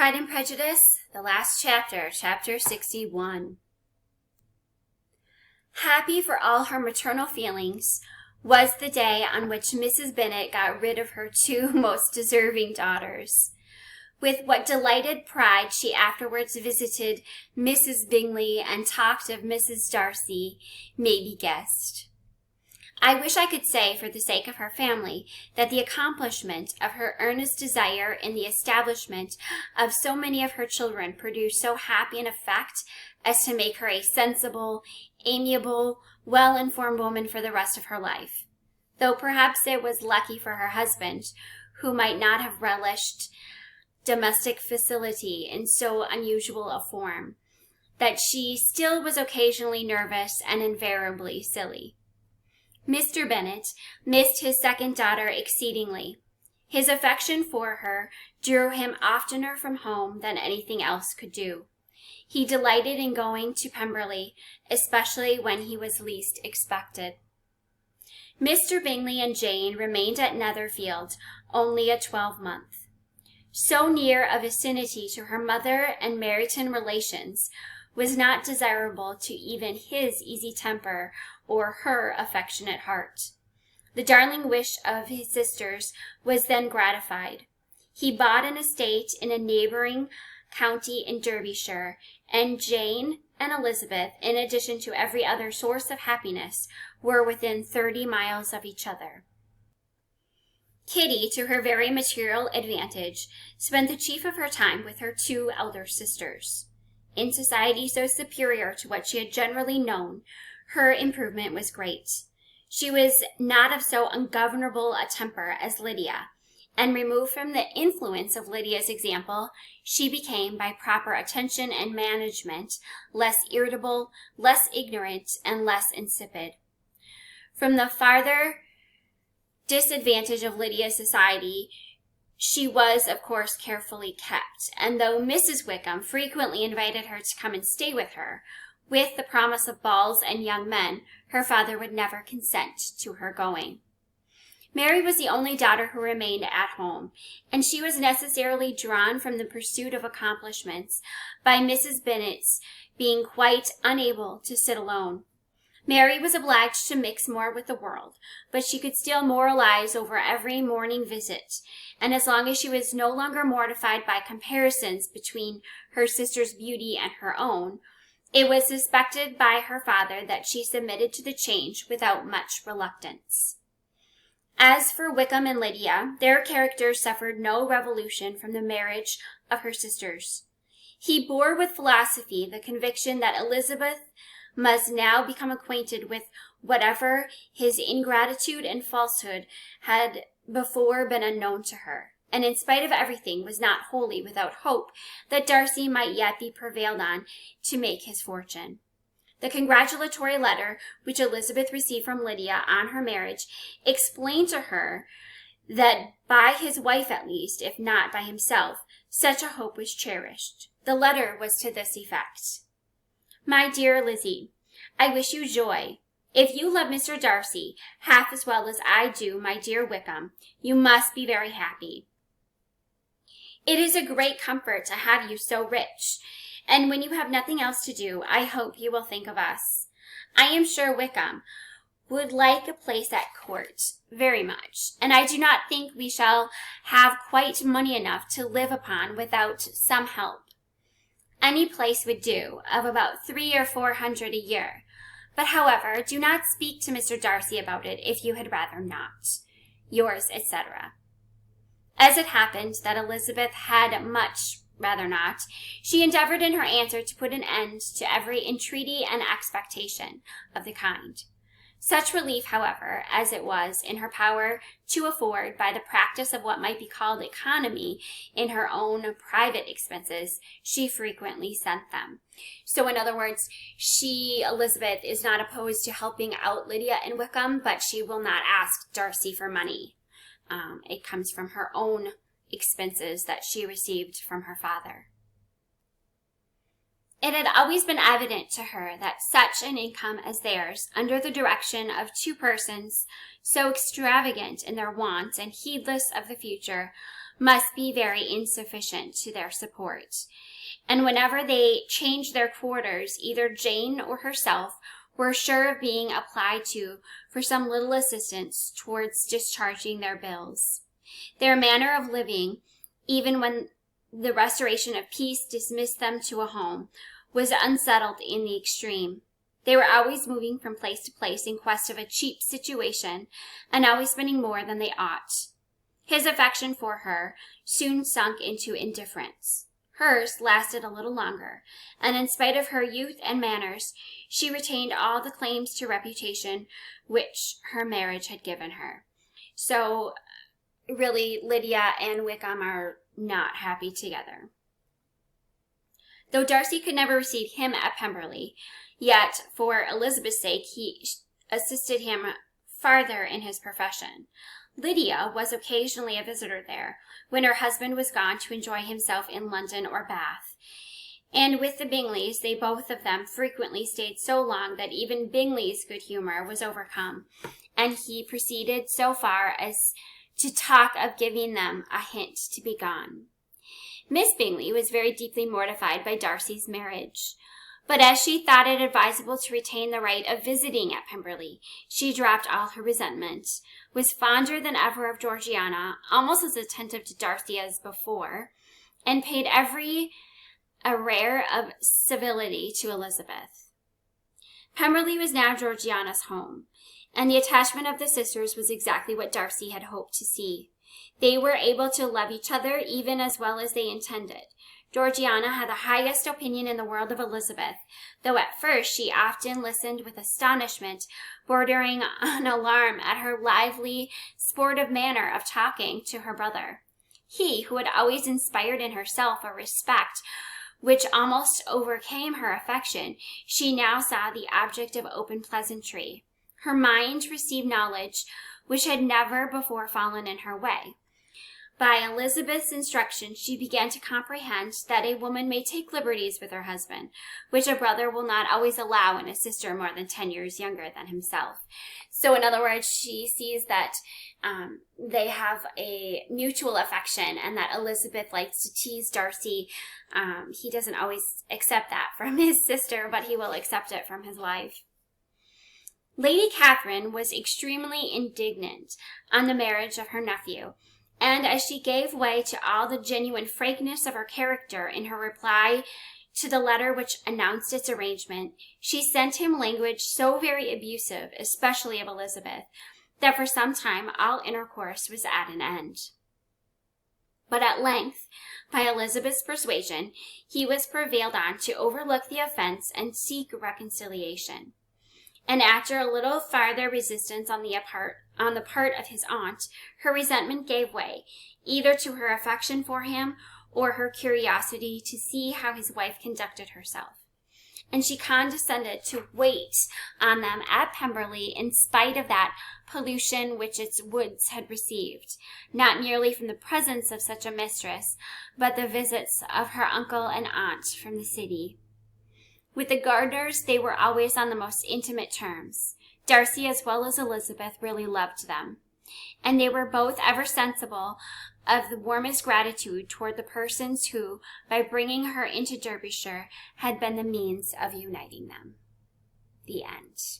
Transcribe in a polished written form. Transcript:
Pride and Prejudice, the last chapter, chapter 61. Happy for all her maternal feelings was the day on which Mrs. Bennet got rid of her two most deserving daughters. With what delighted pride she afterwards visited Mrs. Bingley and talked of Mrs. Darcy may be guessed. I wish I could say, for the sake of her family, that the accomplishment of her earnest desire in the establishment of so many of her children produced so happy an effect as to make her a sensible, amiable, well-informed woman for the rest of her life. Though perhaps it was lucky for her husband, who might not have relished domestic facility in so unusual a form, that she still was occasionally nervous and invariably silly. Mr. Bennet missed his second daughter exceedingly. His affection for her drew him oftener from home than anything else could do. He delighted in going to Pemberley, especially when he was least expected. Mr. Bingley and Jane remained at Netherfield only a 12-month. So near a vicinity to her mother and Meryton relations was not desirable to even his easy temper or her affectionate heart. The darling wish of his sisters was then gratified. He bought an estate in a neighboring county in Derbyshire, and Jane and Elizabeth, in addition to every other source of happiness, were within 30 miles of each other. Kitty, to her very material advantage, spent the chief of her time with her two elder sisters. In society so superior to what she had generally known, her improvement was great. She was not of so ungovernable a temper as Lydia, and removed from the influence of Lydia's example, she became, by proper attention and management, less irritable, less ignorant, and less insipid. From the farther disadvantage of Lydia's society, she was, of course, carefully kept, and though Mrs. Wickham frequently invited her to come and stay with her, with the promise of balls and young men, her father would never consent to her going. Mary was the only daughter who remained at home, and she was necessarily drawn from the pursuit of accomplishments by Mrs. Bennet's being quite unable to sit alone. Mary was obliged to mix more with the world, but she could still moralize over every morning visit, and as long as she was no longer mortified by comparisons between her sister's beauty and her own, it was suspected by her father that she submitted to the change without much reluctance. As for Wickham and Lydia, their characters suffered no revolution from the marriage of her sisters. He bore with philosophy the conviction that Elizabeth must now become acquainted with whatever his ingratitude and falsehood had before been unknown to her, and in spite of everything was not wholly without hope that Darcy might yet be prevailed on to make his fortune. The congratulatory letter which Elizabeth received from Lydia on her marriage explained to her that by his wife at least, if not by himself, such a hope was cherished. The letter was to this effect: My dear Lizzie, I wish you joy. If you love Mr. Darcy half as well as I do my dear Wickham, you must be very happy. It is a great comfort to have you so rich, and when you have nothing else to do, I hope you will think of us. I am sure Wickham would like a place at court very much, and I do not think we shall have quite money enough to live upon without some help. Any place would do, of about 300 or 400 a year. But however, do not speak to Mr. Darcy about it if you had rather not. Yours, etc. As it happened that Elizabeth had much rather not, she endeavored in her answer to put an end to every entreaty and expectation of the kind. Such relief, however, as it was in her power to afford by the practice of what might be called economy in her own private expenses, she frequently sent them. So in other words, Elizabeth, is not opposed to helping out Lydia and Wickham, but she will not ask Darcy for money. It comes from her own expenses that she received from her father. It had always been evident to her that such an income as theirs, under the direction of two persons so extravagant in their wants and heedless of the future, must be very insufficient to their support. And whenever they changed their quarters, either Jane or herself were sure of being applied to for some little assistance towards discharging their bills. Their manner of living, even when the restoration of peace dismissed them to a home, was unsettled in the extreme. They were always moving from place to place in quest of a cheap situation, and always spending more than they ought. His affection for her soon sunk into indifference. Hers lasted a little longer, and in spite of her youth and manners, she retained all the claims to reputation which her marriage had given her. So, really, Lydia and Wickham are not happy together. Though Darcy could never receive him at Pemberley, yet, for Elizabeth's sake, he assisted him farther in his profession. Lydia was occasionally a visitor there, when her husband was gone to enjoy himself in London or Bath. And with the Bingleys, they both of them frequently stayed so long that even Bingley's good humor was overcome, and he proceeded so far as to talk of giving them a hint to be gone. Miss Bingley was very deeply mortified by Darcy's marriage, but as she thought it advisable to retain the right of visiting at Pemberley, she dropped all her resentment, was fonder than ever of Georgiana, almost as attentive to Darcy as before, and paid every arrear of civility to Elizabeth. Pemberley was now Georgiana's home, and the attachment of the sisters was exactly what Darcy had hoped to see. They were able to love each other even as well as they intended. Georgiana had the highest opinion in the world of Elizabeth, though at first she often listened with astonishment, bordering on alarm at her lively, sportive manner of talking to her brother. He, who had always inspired in herself a respect which almost overcame her affection, she now saw the object of open pleasantry. Her mind received knowledge which had never before fallen in her way. By Elizabeth's instruction, she began to comprehend that a woman may take liberties with her husband, which a brother will not always allow in a sister more than 10 years younger than himself. So in other words, she sees that they have a mutual affection and that Elizabeth likes to tease Darcy. He doesn't always accept that from his sister, but he will accept it from his wife. Lady Catherine was extremely indignant on the marriage of her nephew, and as she gave way to all the genuine frankness of her character in her reply to the letter which announced its arrangement, she sent him language so very abusive, especially of Elizabeth, that for some time all intercourse was at an end. But at length, by Elizabeth's persuasion, he was prevailed on to overlook the offense and seek reconciliation. And after a little farther resistance on the part of his aunt, her resentment gave way, either to her affection for him or her curiosity to see how his wife conducted herself. And she condescended to wait on them at Pemberley in spite of that pollution which its woods had received, not merely from the presence of such a mistress, but the visits of her uncle and aunt from the city. With the Gardiners, they were always on the most intimate terms. Darcy, as well as Elizabeth, really loved them, and they were both ever sensible of the warmest gratitude toward the persons who, by bringing her into Derbyshire, had been the means of uniting them. The end.